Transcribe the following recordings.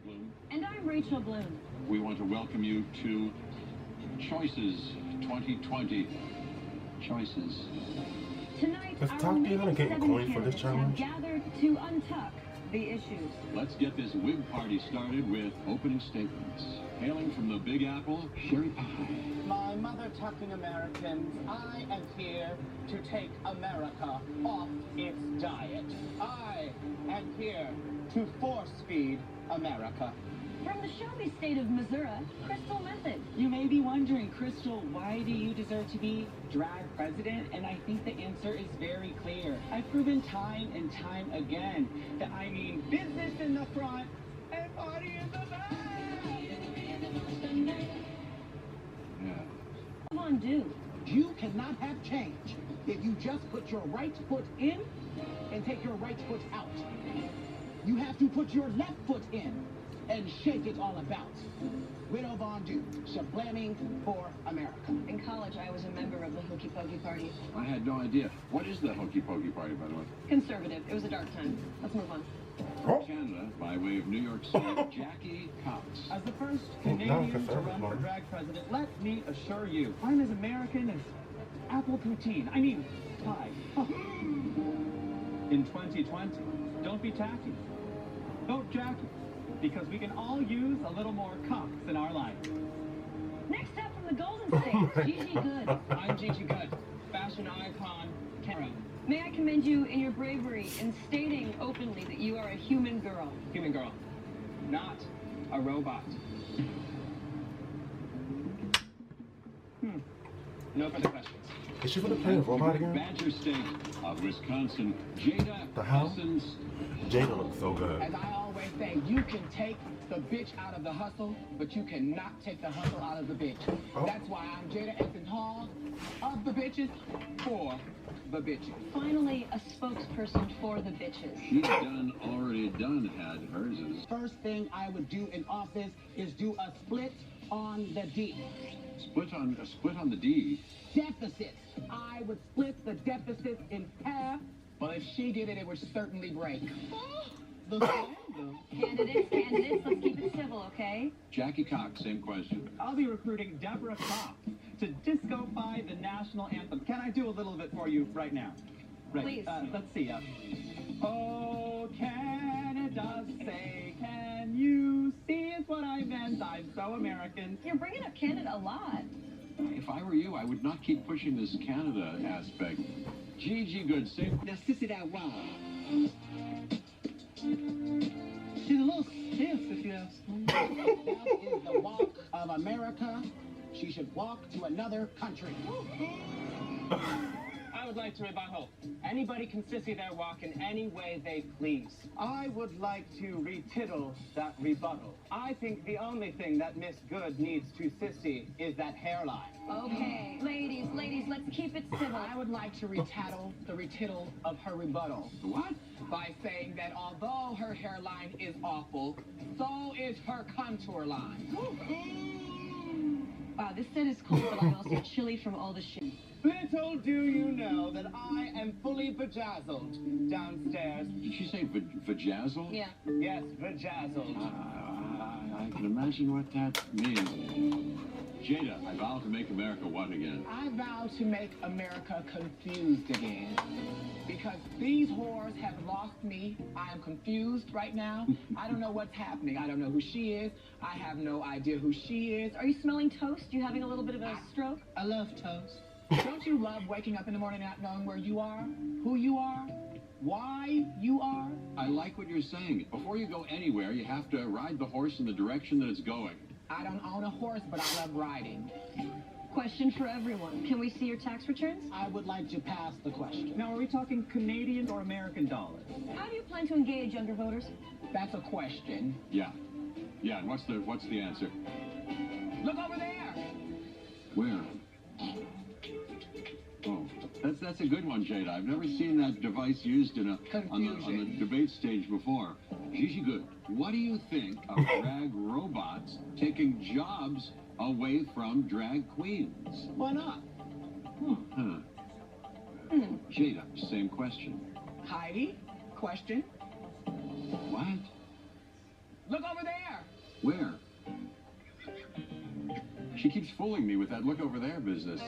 Bloom. And I'm Rachel Bloom. We want to welcome you to Choices 2020. Choices. Tonight, Is our Top Gear gonna get 7 coin for this candidates have challenge? gathered to untuck the issues. Let's get this wig party started with opening statements. Hailing from the Big Apple, Sherry Pie. My mother-tucking Americans, I am here to take America off its diet. I am here to force-feed America. From the showy state of Missouri, Crystal Methyd. You may be wondering, Crystal, why do you deserve to be drag president? And I think the answer is very clear. I've proven time and time again that I mean business in the front and party in the back. Yeah. Come on, do. You cannot have change if you just put your right foot in and take your right foot out. You have to put your left foot in and shake it all about. Widow Von Du, shablamiing for America. In college, I was a member of the Hokey Pokey Party. I had no idea. What is the Hokey Pokey Party, by the way? Conservative. It was a dark time. Let's move on. Oh. Canada, by way of New York City, Jackie Cox. As the first now Canadian to conservative, run for Martin. drag president, let me assure you, I'm as American as apple poutine. I mean, pie. In 2020, don't be tacky. Vote Jackie, because we can all use a little more Cox in our life. Next up from the Golden State, Gigi Goode. I'm Gigi Goode, fashion icon, Karen. May I commend you in your bravery in stating openly that you are a human girl. Human girl, not a robot. No further questions. Is she gonna play a robot again? Badger State of Wisconsin, Jaida The hell? Essence. Jada looks so good. As I always say, you can take the bitch out of the hustle, but you cannot take the hustle out of the bitch. Oh. That's why I'm Jaida Essence Hall, of the bitches, for the bitches. Finally, a spokesperson for the bitches. She's already done, had hers is. First thing I would do in office is do a split on the D. Split on the D. Deficits. I would split the deficits in half, but if she did it, it would certainly break. The scandal. Candidates, let's keep it civil, okay? Jackie Cox, same question. I'll be recruiting Deborah Cox to disco-fy the national anthem. Can I do a little bit for you right now? Right. Please. Let's see. Oh, Canada, say, can you see is what I meant? I'm so American. You're bringing up Canada a lot. If I were you, I would not keep pushing this Canada aspect. Gigi Goode, same. Now, sissy that wow. She's a little stiff, if you ask me. That is the walk of America. She should walk to another country. I would like to rebuttal. Anybody can sissy their walk in any way they please. I would like to retittle that rebuttal. I think the only thing that Miss Good needs to sissy is that hairline. Okay, ladies, let's keep it civil. I would like to retittle the retittle of her rebuttal. What? By saying that although her hairline is awful, so is her contour line. Wow, this set is cold, but I'm also chilly from all the shit. Little do you know that I am fully bejazzled downstairs. Did she say vajazzle? Yeah. Yes, bejazzled. I can imagine what that means. Jaida, I vow to make America what again? I vow to make America confused again. Because these whores have lost me. I am confused right now. I don't know what's happening. I don't know who she is. I have no idea who she is. Are you smelling toast? You having a little bit of a stroke? I love toast. Don't you love waking up in the morning not knowing where you are, who you are, why you are? I like what you're saying. Before you go anywhere, you have to ride the horse in the direction that it's going. I don't own a horse, but I love riding. Question for everyone. Can we see your tax returns? I would like to pass the question. Now, are we talking Canadian or American dollars? How do you plan to engage younger voters? That's a question. Yeah. Yeah, and what's the answer? Look over there! Where? Oh, that's a good one, Jaida. I've never seen that device used on the debate stage before. Gigi Goode, what do you think of drag robots taking jobs away from drag queens? Why not? Jaida, same question. Heidi, question. What? Look over there! Where? She keeps fooling me with that look over there business.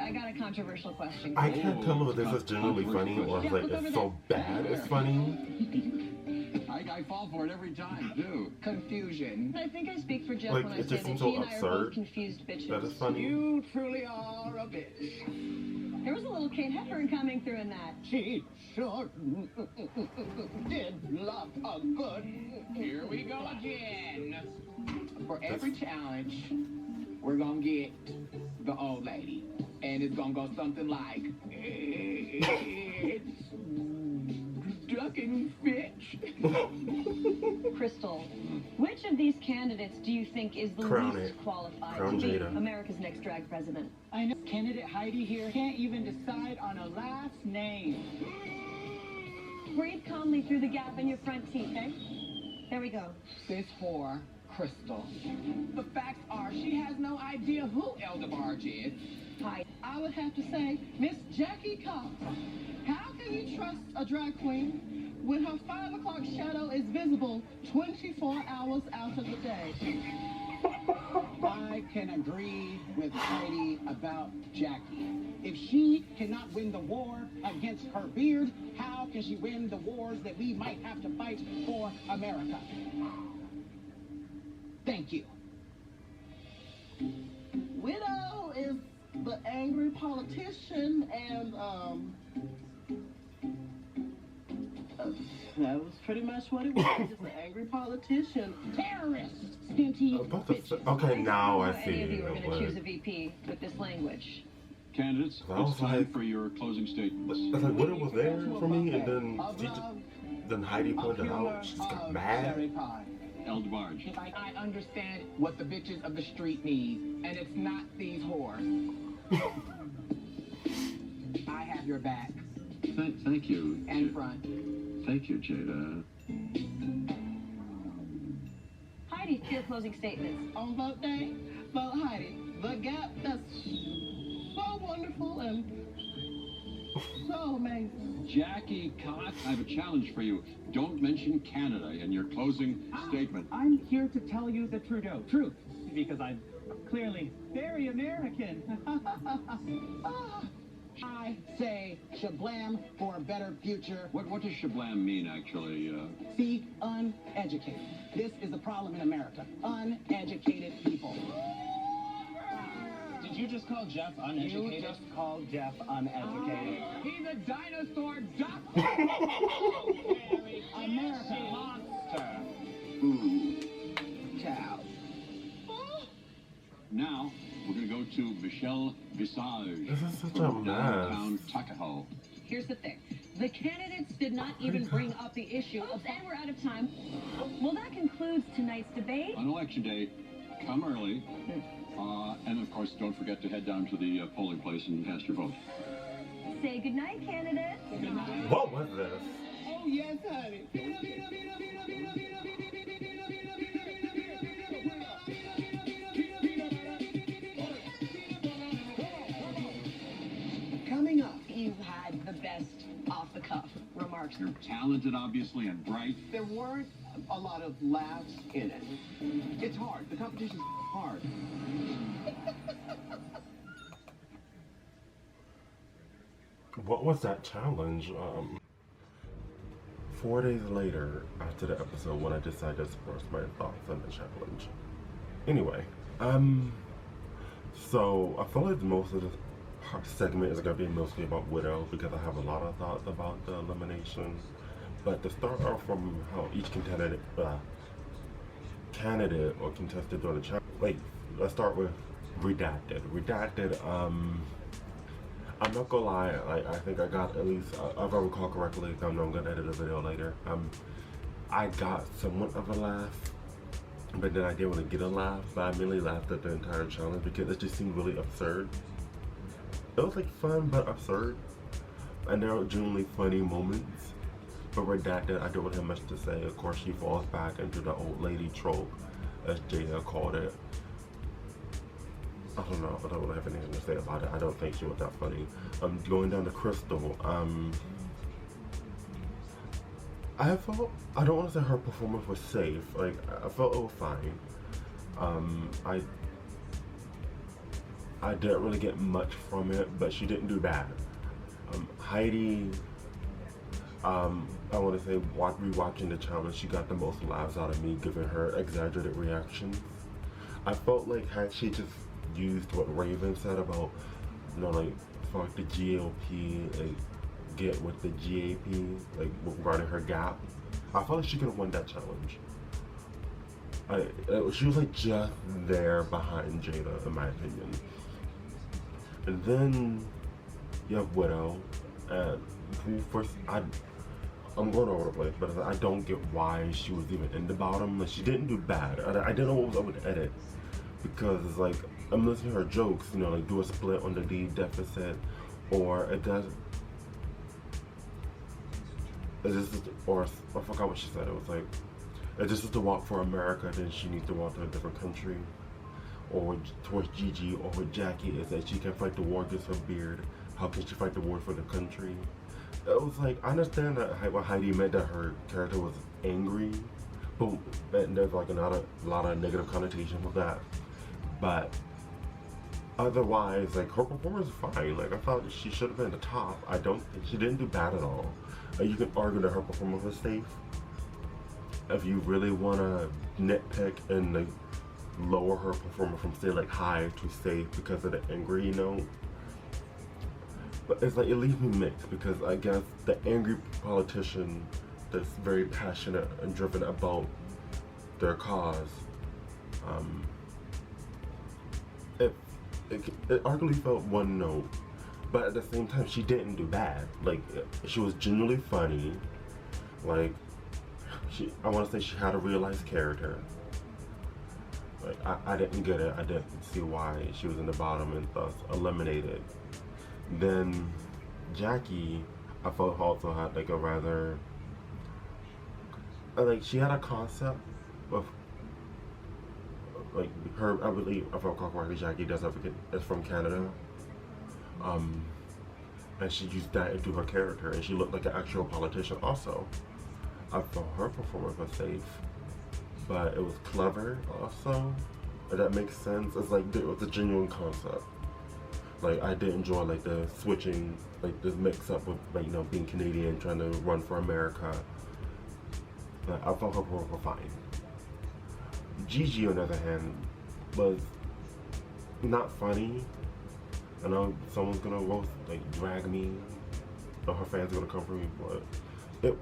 I got a controversial question. I can't tell if this is genuinely funny or if like it's so bad it's funny. I fall for it every time, too. Confusion. I think I speak for Jeff Like, when I it say just that seems he so and I are absurd both confused bitches. that it's funny. You truly are a bitch. There was a little Kate Hepburn coming through in that. She sure did love a good. Here we go again. For every challenge, we're gonna get the old lady. And it's gonna go something like, it's ducking fish. Crystal, which of these candidates do you think is the Crown least it. qualified Crown to be Jaida. America's next drag president? I know candidate Heidi here can't even decide on a last name. Breathe calmly through the gap in your front teeth, eh? There we go. This whore, Crystal. The facts are she has no idea who Elder Barge is. Hi. I would have to say, Miss Jackie Cox. How can you trust a drag queen when her 5 o'clock shadow is visible 24 hours out of the day? I can agree with Heidi about Jackie. If she cannot win the war against her beard, how can she win the wars that we might have to fight for America? Thank you. Widow is the angry politician, and that was pretty much what it was. Just an angry politician. Terrorist. Stinty bitches. Okay, now I How see. any of you are going to what- choose a VP with this language. Candidates, I was it's time like- for your closing statements. It's like Widow was there for me, and then Heidi pointed out she just got mad. Cherry pie. Eldbarge. I understand what the bitches of the street need, and it's not these whores. I have your back Thank you. and front. Thank you, Jaida. Heidi, your closing statements. On vote day, vote Heidi. The gap that's so wonderful and so amazing. Jackie Cox, I have a challenge for you. Don't mention Canada in your closing statement. I'm here to tell you the truth, because I'm clearly very American. I say shablam for a better future. What does shablam mean, actually? See, uneducated. This is a problem in America. Uneducated people. Did you just call Jeff uneducated? You just called Jeff uneducated. He's a dinosaur doctor. America. Monster. Ciao. Now, we're going to go to Michelle Visage This is such a from mess. downtown Tuckahoe. Here's the thing. The candidates did not even bring up the issue of, and we're out of time. Well, that concludes tonight's debate. On election day, come early. And of course, don't forget to head down to the polling place and cast your vote. Say goodnight, candidates. Good night. What was this? Oh, yes, honey. Coming up, You had the best off-the-cuff remarks. You're talented, obviously, and bright. there weren't a lot of laughs in it. It's hard. The competition's hard. What was that challenge? 4 days later, after the episode, when I decided to express my thoughts on the challenge. Anyway, so I feel like most of the segment is gonna be mostly about Widow because I have a lot of thoughts about the elimination. But to start off from how each candidate or contestant during the challenge. Wait, let's start with Redacted. Redacted, I'm not gonna lie, I think I got at least, if I recall correctly, I know I'm gonna edit a video later, I got somewhat of a laugh, but then I didn't really get a laugh, but I mainly laughed at the entire challenge because it just seemed really absurd. It was like fun, but absurd, and there were genuinely funny moments, but Redacted, I don't really have much to say. Of course, she falls back into the old lady trope, as Jaida called it. I don't know. I don't really have anything to say about it. I don't think she was that funny. Going down to Crystal. I don't want to say her performance was safe. Like, I felt it was fine. I didn't really get much from it, but she didn't do bad. Heidi, I want to say, rewatching the challenge, she got the most laughs out of me, given her exaggerated reactions. I felt like had she just used what Raven said about, you know, like, fuck the GOP, like, get with the GAP, like, regarding her gap, I felt like she could have won that challenge. She was like just there behind Jaida, in my opinion. And then you have Widow, and first I'm going over the place, but I don't get why she was even in the bottom. Like, she didn't do bad. I didn't know what was up with the edit, because it's like I'm listening to her jokes, you know, like do a split on the D deficit, or it does. Or I forgot what she said. It was like, if this is to walk for America, then she needs to walk to a different country. Or towards Gigi, or with Jackie, is that she can fight the war against her beard. How can she fight the war for the country? It was like, I understand that what Heidi meant, that her character was angry, but there's like a lot of negative connotation with that. But otherwise, like, her performance was fine. Like, I thought she should have been the top. I don't think she didn't do bad at all. You can argue that her performance was safe. If you really want to nitpick and like lower her performance from, say, like high to safe because of the angry, you know. But it's like, it leaves me mixed, because I guess the angry politician that's very passionate and driven about their cause, it arguably felt one note. But at the same time, she didn't do bad. Like, she was genuinely funny. Like, I want to say she had a realized character. Like, I didn't get it. I didn't see why she was in the bottom and thus eliminated. Then Jackie, I felt also had like a rather, like, she had a concept of, like, her, I believe, if I recall correctly, Jackie is from Canada. And she used that into her character, and she looked like an actual politician also. I thought her performance was safe, but it was clever also. If that makes sense. It's like, it was a genuine concept. Like, I did enjoy like the switching, like this mix up with, like, you know, being Canadian, trying to run for America. Like, I thought her performance was fine. Gigi, on the other hand, was not funny. I know someone's gonna roast, like, drag me, or her fans are gonna come for me, but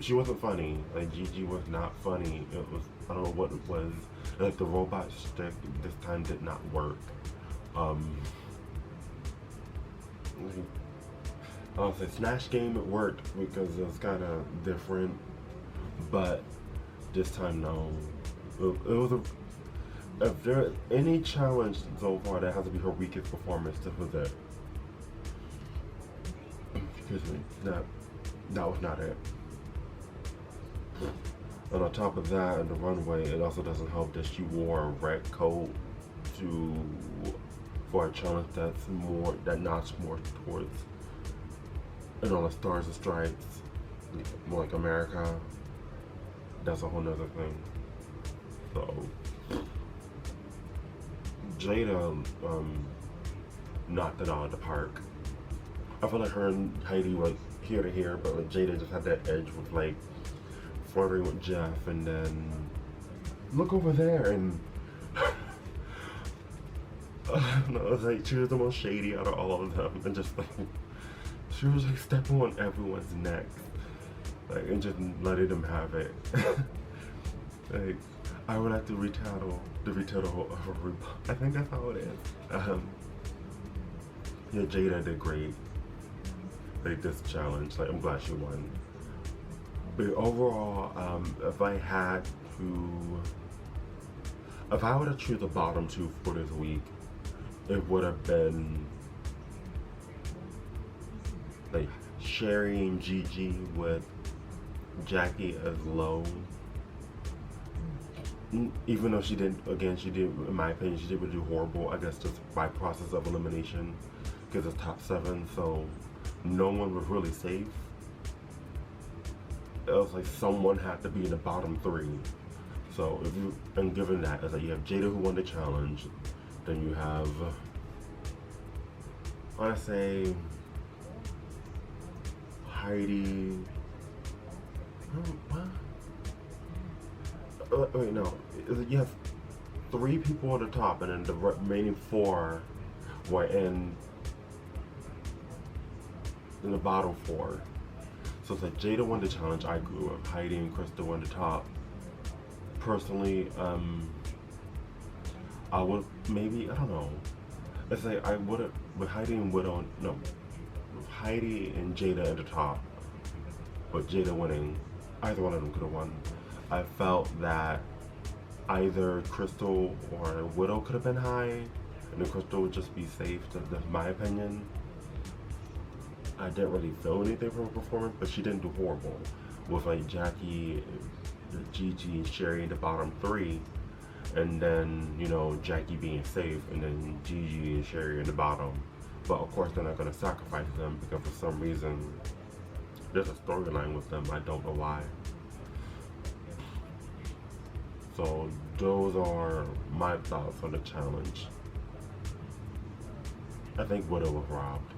she wasn't funny. Like, Gigi was not funny. It was, I don't know what it was. Like, the robot stick this time did not work. I'll say Snatch Game, it worked because it was kind of different, but this time, no. It was if there's any challenge so far, that has to be her weakest performance. This was it. Excuse me. That was not it. And on top of that, in the runway, it also doesn't help that she wore a red coat for a challenge that nods more towards, you know, the Stars and Stripes, more like America. That's a whole nother thing. So Jaida knocked it out of the park. I feel like her and Heidi were here to here, but like Jaida just had that edge with like flirting with Jeff, and then look over there, and no, it was like she was the most shady out of all of them, and just like she was like stepping on everyone's neck, like, and just letting them have it. Like, I would like to retell of RuPaul. I think that's how it is. Yeah, Jaida did great. Like, this challenge, like, I'm glad she won. But overall, if I were to choose the bottom two for this week, it would have been like Sherry and Gigi with Jackie as low. Even though she did, in my opinion, she didn't do horrible, I guess, just by process of elimination, because it's top 7, so no one was really safe. it was like someone had to be in the bottom 3. So if you, and given that, it's like you have Jaida who won the challenge, then you have, I want to say, Heidi. Wait, no. You have 3 people at the top, and then the remaining 4 were in the bottom 4. So it's like Jaida won the challenge. I grew up. Heidi and Crystal won the top. Personally, I would maybe, I don't know. Let's say I would have, with Heidi and Widow, no, with Heidi and Jaida at the top, but Jaida winning, either one of them could have won. I felt that either Crystal or Widow could have been high, and then Crystal would just be safe. That's my opinion. I didn't really feel anything from her performance, but she didn't do horrible. With like Jackie, Gigi, and Sherry in the bottom 3, and then, you know, Jackie being safe, and then Gigi and Sherry in the bottom. But of course they're not going to sacrifice them, because for some reason there's a storyline with them. I don't know why. So those are my thoughts on the challenge. I think Widow was robbed.